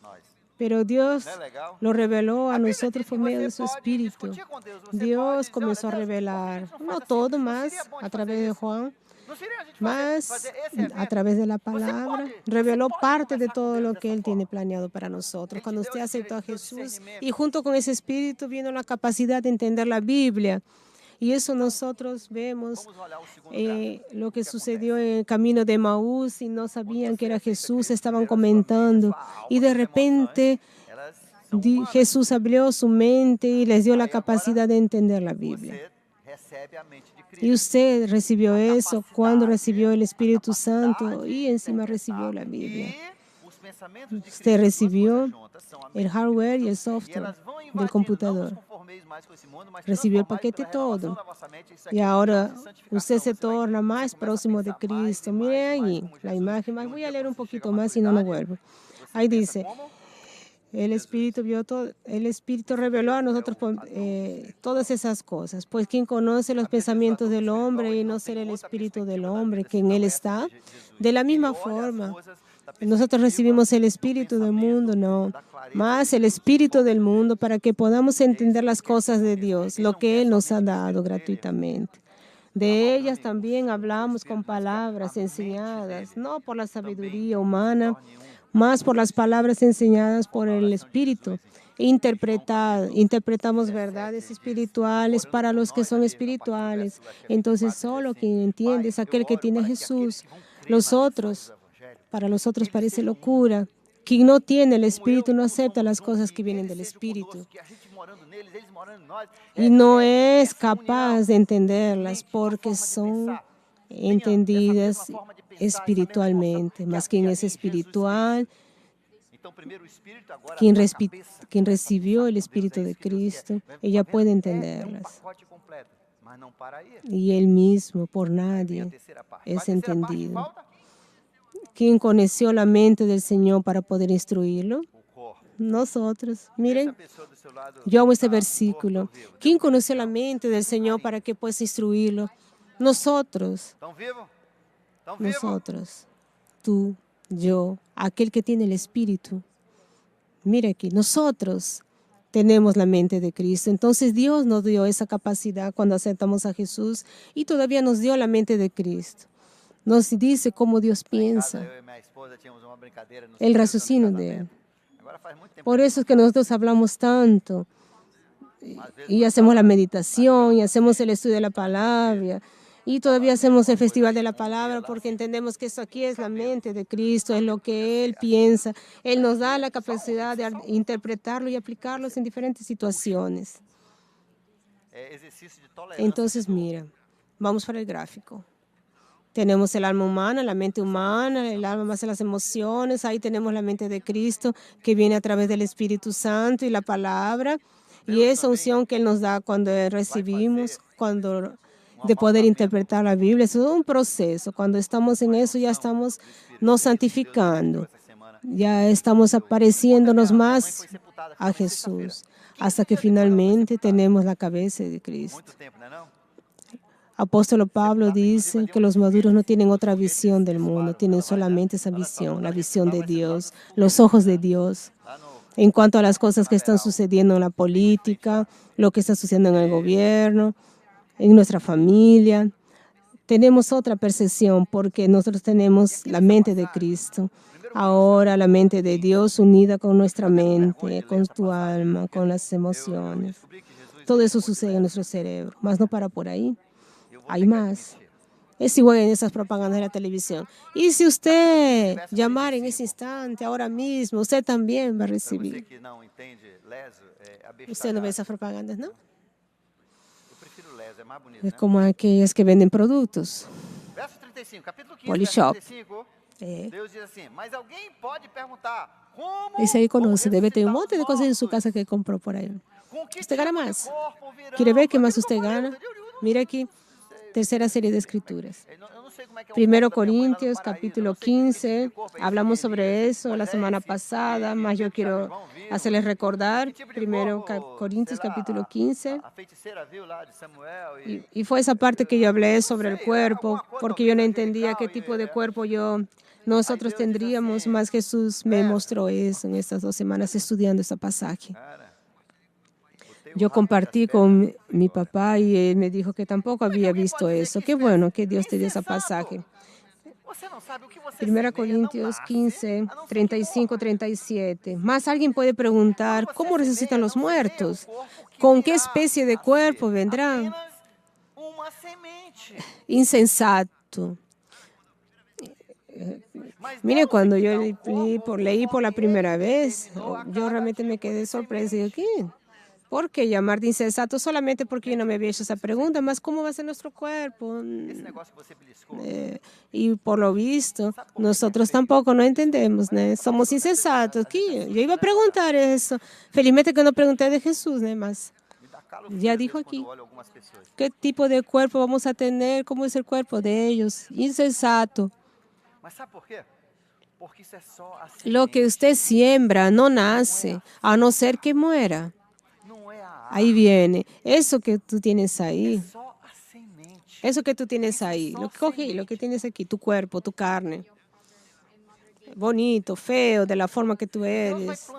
Nós. Pero Dios Não é legal? lo reveló A a Bíblia nosotros diz que por medio você de su pode Espíritu. discutir com Deus. Você pode Dios dizer, olha, comenzó a Deus, por que a revelar, gente não no faz assim? todo Não más, seria bom de a fazer través de isso? Juan, Não seria a gente mas fazer esse a evento? través de la Você palabra, pode reveló parte de conversar com todo Deus lo que dessa Él tiene forma. planeado para nosotros. Ele te Cuando deu usted esse aceptó a direito, Jesús discernimento. y junto con ese Espíritu vino la capacidad de entender la Biblia. Y eso nosotros vemos Vamos olhar o segundo gráfico. lo que O sucedió acontece? en el camino de Maús y no sabían que era Você aceita Jesús, Cristo, estaban primeiro a sua mente, comentando. a sua alma, Y de suas repente emoções, elas são humanas. Jesús abrió su mente y les dio la Aí agora, capacidad de entender la Biblia. Você recebe a mente de Y Cristo. usted recibió A eso cuando capacidade, recibió el a Espíritu capacidade Santo y de encima interpretar. recibió la Biblia. E os pensamentos de Usted Cristo, as duas recibió coisas juntas, são a el mente de hardware y el Cristo. E software elas vão del invadindo, não nos computador. conformeis mais com esse mundo, mas Recibió el transformai paquete pela renovação todo. da vossa mente. Isso Y aqui ahora chama-se santificação. usted se Você vai- torna você más começa a próximo de pensar mais Cristo. e mais Miren ahí como la Jesus. imagen, E más um voy dia, a leer quando un você chega poquito à más y no me maturidade, vuelvo. você Ahí pensa dice, como el Jesus. Espíritu vio todo, el Espíritu reveló a nosotros todas esas cosas. Pues quien conoce los pensamientos del hombre y no ser el Espíritu del hombre que en él está, de la misma forma, nosotros recibimos el Espíritu del mundo, no, más el Espíritu del mundo para que podamos entender las cosas de Dios, lo que Él nos ha dado gratuitamente. De ellas también hablamos con palabras enseñadas, no por la sabiduría humana, más por las palabras enseñadas por el Espíritu. Interpretamos verdades espirituales para los que son espirituales. Entonces, solo quien entiende es aquel que tiene a Jesús. Los otros, para los otros parece locura. Quien no tiene el Espíritu no acepta las cosas que vienen del Espíritu. Y no es capaz de entenderlas porque son entendidas espiritualmente. Mas quien es espiritual, quien recibió el Espíritu de Cristo, ella puede entenderlas. Y él mismo, por nadie, es entendido. ¿Quién conoció la mente del Señor para poder instruirlo? Nosotros. Miren, yo amo este versículo. ¿Quién conoció la mente del Señor para que pueda instruirlo? Nosotros. Nosotros. Tú, yo, aquel que tiene el Espíritu. Mira aquí, nosotros tenemos la mente de Cristo. Entonces Dios nos dio esa capacidad cuando aceptamos a Jesús y todavía nos dio la mente de Cristo. Nos dice cómo Dios piensa, el raciocinio de Él. Por eso es que nosotros hablamos tanto y hacemos la meditación y hacemos el estudio de la palabra y todavía hacemos el festival de la palabra porque entendemos que esto aquí es la mente de Cristo, es lo que Él piensa. Él nos da la capacidad de interpretarlo y aplicarlo en diferentes situaciones. Entonces, mira, vamos para el gráfico. Tenemos el alma humana, la mente humana, el alma más las emociones. Ahí tenemos la mente de Cristo que viene a través del Espíritu Santo y la palabra. Y esa unción que Él nos da cuando recibimos, de poder interpretar la Biblia, es un proceso. Cuando estamos en eso ya estamos nos santificando. Ya estamos apareciéndonos más a Jesús hasta que finalmente tenemos la cabeza de Cristo. Apóstol Pablo dice que los maduros no tienen otra visión del mundo, tienen solamente esa visión, la visión de Dios, los ojos de Dios. En cuanto a las cosas que están sucediendo en la política, lo que está sucediendo en el gobierno, en nuestra familia, tenemos otra percepción porque nosotros tenemos la mente de Cristo. Ahora la mente de Dios unida con nuestra mente, con tu alma, con las emociones. Todo eso sucede en nuestro cerebro, más no para por ahí. Hay más. Es igual en esas propagandas de la televisión. Y si usted llamar en ese instante, ahora mismo, usted también va a recibir. Usted no ve esas propagandas, ¿no? Es como aquellas que venden productos. Polishop. Ese ahí conoce, debe tener un monte de cosas en su casa que compró por ahí. Usted gana más. ¿Quiere ver qué más usted gana? Mira aquí. Tercera serie de escrituras. 1 Corintios, capítulo 15. Hablamos sobre eso la semana pasada, más yo quiero hacerles recordar. 1 Corintios, capítulo 15. Y fue esa parte que yo hablé sobre el cuerpo, porque yo no entendía qué tipo de cuerpo nosotros tendríamos, más Jesús me mostró eso en estas 2 semanas estudiando este pasaje. Yo compartí con mi papá y él me dijo que tampoco había visto eso. Qué bueno que Dios te dio ese pasaje. 1 Corintios 15, 35, 37. Más alguien puede preguntar, ¿cómo resucitan los muertos? ¿Con qué especie de cuerpo vendrán? Insensato. Mire, cuando yo leí por la primera vez, yo realmente me quedé sorpresa. Y ¿qué? ¿Por qué llamar de insensato? Solamente porque yo no me había hecho esa pregunta, más ¿cómo va a ser nuestro cuerpo? Y por lo visto, nosotros tampoco no entendemos, ¿no? Somos insensatos. ¿Qué? Yo iba a preguntar eso. Felizmente que no pregunté de Jesús, ¿no? Más. Ya dijo aquí, ¿qué tipo de cuerpo vamos a tener? ¿Cómo es el cuerpo de ellos? Insensato. Lo que usted siembra no nace, a no ser que muera. Ahí viene. Eso que tú tienes ahí. Eso que tú tienes ahí. Lo que coge, lo que tienes aquí, tu cuerpo, tu carne. Bonito, feo, de la forma que tú eres.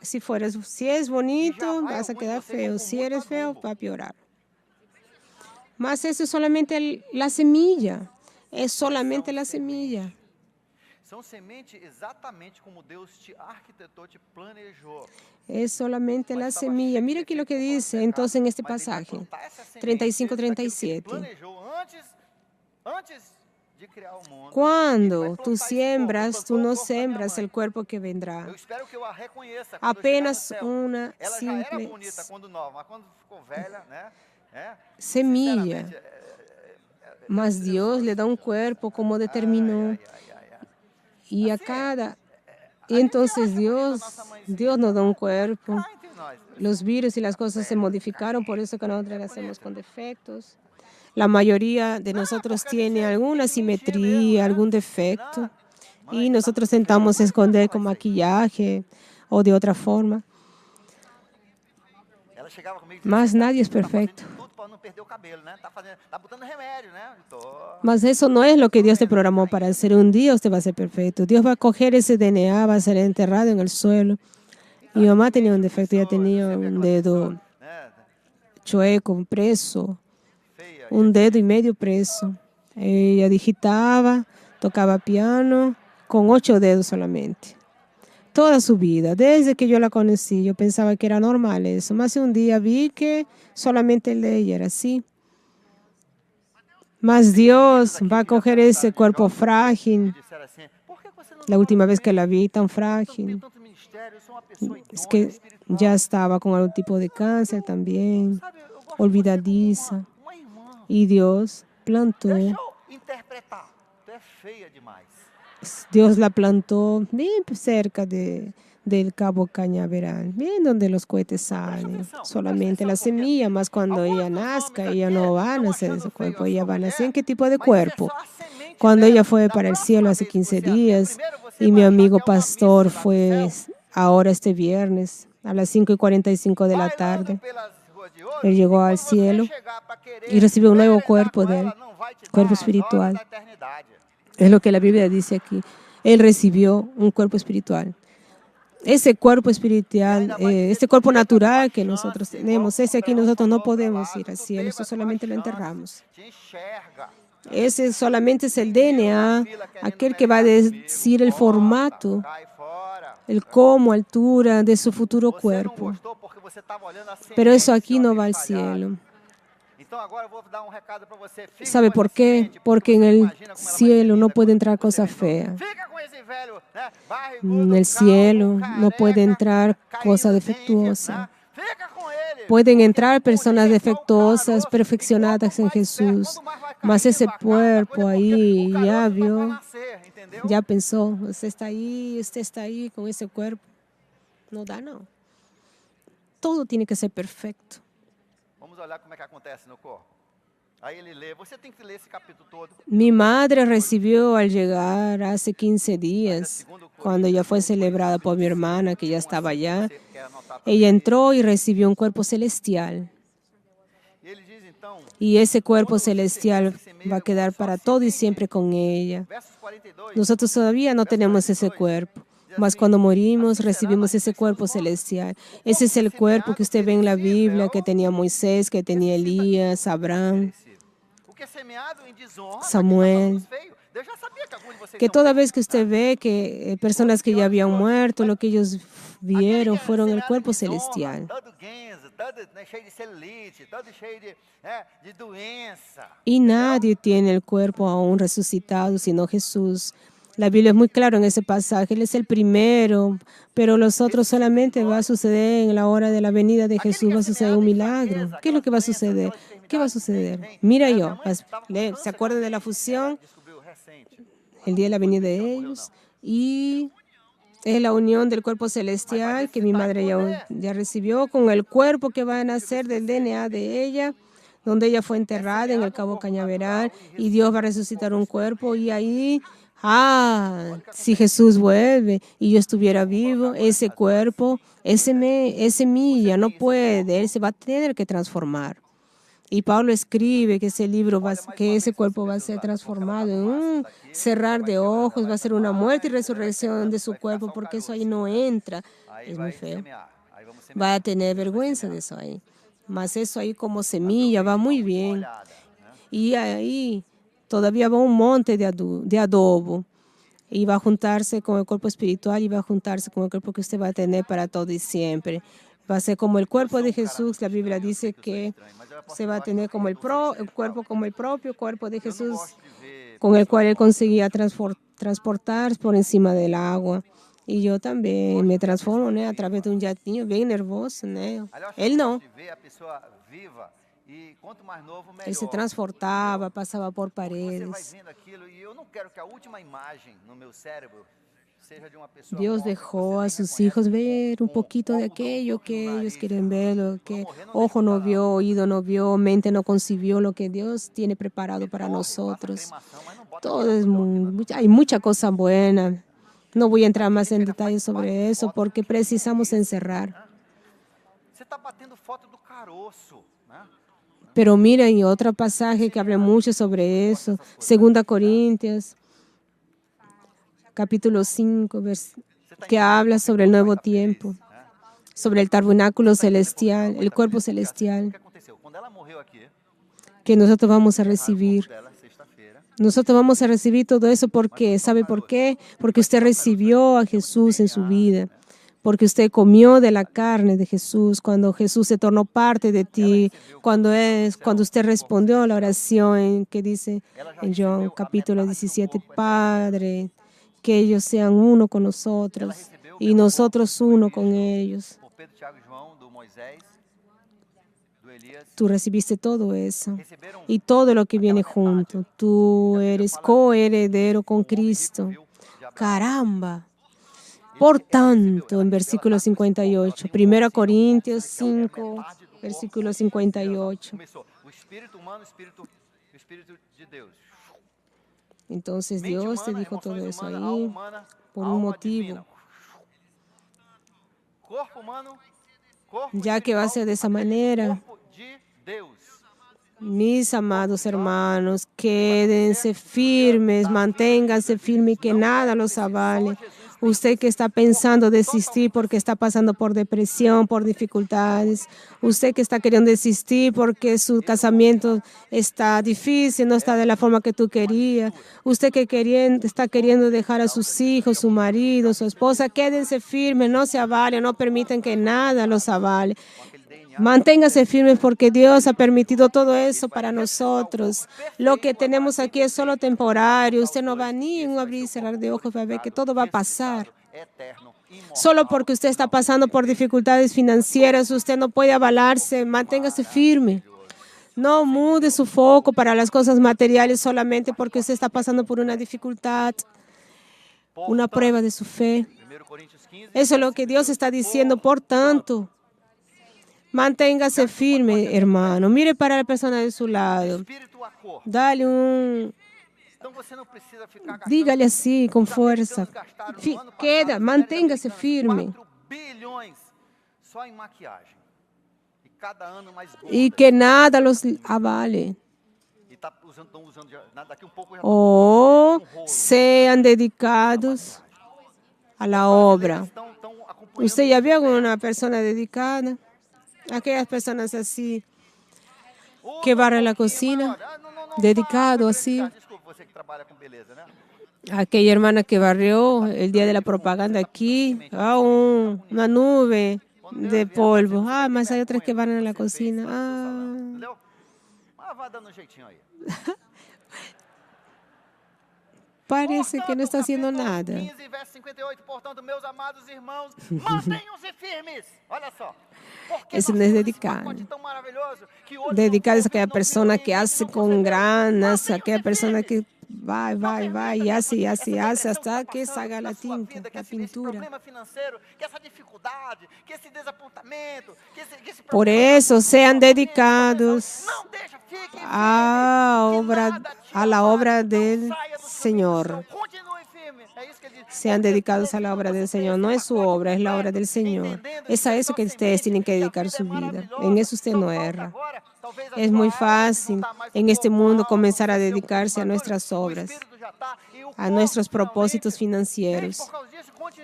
Si es bonito, vas a quedar feo. Si eres feo, va a empeorar. Mas eso es solamente la semilla. Es solamente la semilla. Es solamente la semilla. Mira aquí lo que dice entonces en este pasaje, 35-37. Cuando tú siembras, tú no siembras el cuerpo que vendrá. Apenas una simple semilla. Mas Dios le da un cuerpo como determinó. Y entonces Dios nos da un cuerpo. Los virus y las cosas se modificaron, por eso que nosotros nacemos con defectos. La mayoría de nosotros tiene alguna simetría, algún defecto. Y nosotros intentamos esconder con maquillaje o de otra forma. Mas nadie es perfecto. Mas eso no es lo que Dios te programó para hacer. Un día usted va a ser perfecto. Dios va a coger ese DNA, va a ser enterrado en el suelo Mi mamá tenía un defecto, ella tenía un dedo chueco, preso, un dedo y medio preso. Ella digitaba, tocaba piano con 8 dedos solamente. Toda su vida, desde que yo la conocí, yo pensaba que era normal eso. Más de un día vi que solamente el de ella era así. Mas Dios va a coger ese cuerpo frágil. La última vez que la vi tan frágil, es que ya estaba con algún tipo de cáncer también, olvidadiza. Y Dios plantó, Dios la plantó bien cerca del Cabo Cañaveral, bien donde los cohetes salen. Solamente la semilla, más cuando ella nazca, ella no va a nacer de ese cuerpo, ella va a nacer en qué tipo de cuerpo. Cuando ella fue para el cielo hace 15 días y mi amigo pastor fue ahora este viernes a las 5:45 de la tarde, él llegó al cielo y recibió un nuevo cuerpo de él, cuerpo espiritual. Es lo que la Biblia dice aquí. Él recibió un cuerpo espiritual. Ese cuerpo espiritual, este cuerpo natural que nosotros tenemos, ese aquí nosotros no podemos ir al cielo, eso solamente lo enterramos. Ese solamente es el DNA, aquel que va a decir el formato, el cómo, altura de su futuro cuerpo. Pero eso aquí no va al cielo. ¿Sabe por qué? Porque en el cielo no puede entrar cosa fea. En el cielo no puede entrar cosa defectuosa. Pueden entrar personas defectuosas, perfeccionadas en Jesús, mas ese cuerpo ahí ya vio, ya pensó, usted está ahí con ese cuerpo. No da, no. Todo tiene que ser perfecto. Vamos olhar como é que acontece no corpo. Aí ele lê, você tem que ler esse capítulo todo. Mi madre recibió al llegar hace 15 días, cuando ya fue celebrada por mi hermana, que ya estaba allá. Ella entró y recibió un cuerpo celestial. Y ese cuerpo celestial va a quedar para todo y siempre con ella. Nosotros todavía no tenemos ese cuerpo. Mas cuando morimos, recibimos ese cuerpo celestial. Ese es el cuerpo que usted ve en la Biblia, que tenía Moisés, que tenía Elías, Abraham, Samuel. Que toda vez que usted ve que personas que ya habían muerto, lo que ellos vieron fueron el cuerpo celestial. Y nadie tiene el cuerpo aún resucitado, sino Jesús. La Biblia es muy clara en ese pasaje. Él es el primero, pero los otros solamente va a suceder en la hora de la venida de Jesús. Va a suceder un milagro. ¿Qué es lo que va a suceder? ¿Qué va a suceder? Mira yo, ¿se acuerdan de la fusión? El día de la venida de ellos. Y es la unión del cuerpo celestial que mi madre ya recibió con el cuerpo que va a nacer del DNA de ella, donde ella fue enterrada en el Cabo Cañaveral, y Dios va a resucitar un cuerpo. Y ahí, si Jesús vuelve y yo estuviera vivo, ese cuerpo, ese mí ya no puede, él se va a tener que transformar. Y Pablo escribe que que ese cuerpo va a ser transformado en un cerrar de ojos, va a ser una muerte y resurrección de su cuerpo, porque eso ahí no entra. Es muy feo. Va a tener vergüenza de eso ahí. Mas eso ahí como semilla va muy bien. Y ahí todavía va un monte de adobo. Y va a juntarse con el cuerpo espiritual y va a juntarse con el cuerpo que usted va a tener para todo y siempre. Va a ser como el cuerpo de Jesús. La Biblia dice que se va a tener como el cuerpo como el propio cuerpo de Jesús, con el cual él conseguía transportar por encima del agua. Y yo también me transformo, ¿no?, a través de un jatinho bien nervoso, ¿no? Él no. Él se transportaba, pasaba por paredes. Dios dejó a sus hijos ver un poquito de aquello que ellos quieren ver, lo que ojo no vio, oído no vio, mente no concibió, lo que Dios tiene preparado para nosotros. Todo hay mucha cosa buena. No voy a entrar más en detalles sobre eso porque precisamos encerrar. Pero miren, y otro pasaje que habla mucho sobre eso, 2 Corintios, capítulo 5, que habla sobre el nuevo tiempo. sobre el tabernáculo celestial, el cuerpo O celestial que aconteceu? Quando ela morreu aqui, que nosotros vamos a levaram o recibir. corpo dela sexta-feira. Nosotros vamos a recibir todo eso porque, ¿sabe por qué? Porque usted recibió a Jesús en su vida. Porque usted comió de la carne de Jesús, cuando Jesús se tornó parte de ti, cuando usted respondió a la oración que dice en John capítulo 17, Padre, que ellos sean uno con nosotros y nosotros uno con ellos. Por Pedro, Tiago e João, do Moisés, do Elias. Tú recibiste todo eso Receberam y todo lo que viene junto. Tú eres coheredero con Cristo. Caramba. Por tanto, en versículo 58, 1 Corintios 5, versículo 58. Começou o espírito humano, o espírito de Deus. Entonces Mente Dios te humana, dijo todo emoções eso humanas, alma ahí humana, por un alma motivo. divina. Corpo humano, corpo Ya que va a ser de esa espiritual, manera, corpo de Deus. mis amados hermanos, quédense firmes, manténganse firmes, que nada los avale. Usted que está pensando desistir porque está pasando por depresión, por dificultades. Usted que está queriendo desistir porque su casamiento está difícil, no está de la forma que tú querías. Usted que está queriendo dejar a sus hijos, su marido, su esposa, quédense firmes, no se avale, no permitan que nada los avale. Manténgase firmes porque Dios ha permitido todo eso para nosotros. Lo que tenemos aquí es solo temporario. Usted no va ni en un abrir y cerrar de ojos para ver que todo va a pasar. Solo porque usted está pasando por dificultades financieras, usted no puede avalarse. Manténgase firme. No mude su foco para las cosas materiales solamente porque usted está pasando por una dificultad, una prueba de su fe. Eso es lo que Dios está diciendo. Por tanto, manténgase firme, hermano. Mire para la persona de su lado. Dale dígale así, con fuerza. Manténgase firme. Y que nada los avale. O sean dedicados a la obra. ¿Usted ya vio una persona dedicada? Aquellas personas así que barren la cocina, dedicado así. Aquella hermana que barrió el día de la propaganda aquí, una nube de polvo. Más hay otras que barren la cocina. Parece que no está haciendo nada. Eso no es dedicado. Dedicado es aquella persona que hace con ganas, aquella persona que va y hace hasta que salga la tinta, la pintura. Por eso sean dedicados a la obra del Señor. Sean dedicados a la obra del Señor. No es su obra, es la obra del Señor. Es a eso que ustedes tienen que dedicar su vida. En eso usted no erra. Es muy fácil en este mundo comenzar a dedicarse a nuestras obras, a nuestros propósitos financieros.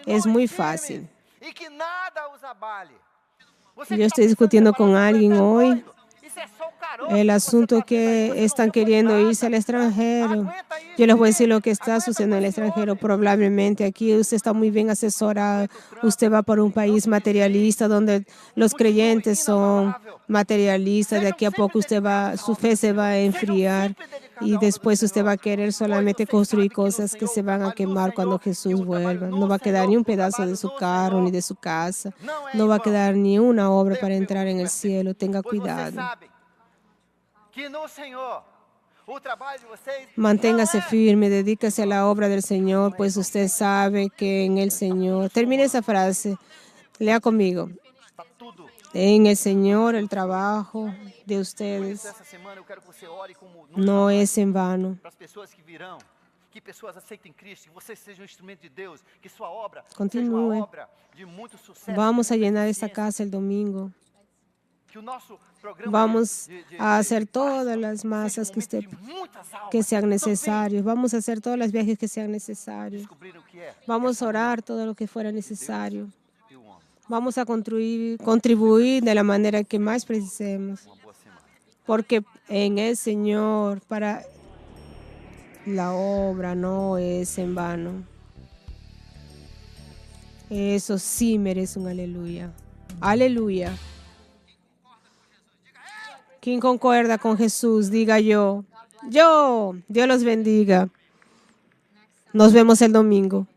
Es muy fácil. Yo estoy discutiendo con alguien hoy el asunto que están queriendo irse al extranjero. Yo les voy a decir lo que está sucediendo en el extranjero. Probablemente aquí usted está muy bien asesorado. Usted va por un país materialista donde los creyentes son materialistas. De aquí a poco su fe se va a enfriar y después usted va a querer solamente construir cosas que se van a quemar cuando Jesús vuelva. No va a quedar ni un pedazo de su carro ni de su casa. No va a quedar ni una obra para entrar en el cielo. Tenga cuidado. Manténgase firme, dedíquese a la obra del Señor, pues usted sabe que en el Señor, termine esa frase, lea conmigo, en el Señor el trabajo de ustedes no es en vano. Continúe. Vamos a llenar esta casa el domingo. Vamos a hacer todas las masas que sean necesarias. Vamos a hacer todos los viajes que sean necesarios. Vamos a orar todo lo que fuera necesario. Vamos a contribuir de la manera que más precisemos. Uma boa semana. Porque en el Señor, para la obra no es en vano. Eso sí merece un aleluya. Aleluya. ¿Quién concuerda con Jesús? Diga yo. Yo. Dios los bendiga. Nos vemos el domingo.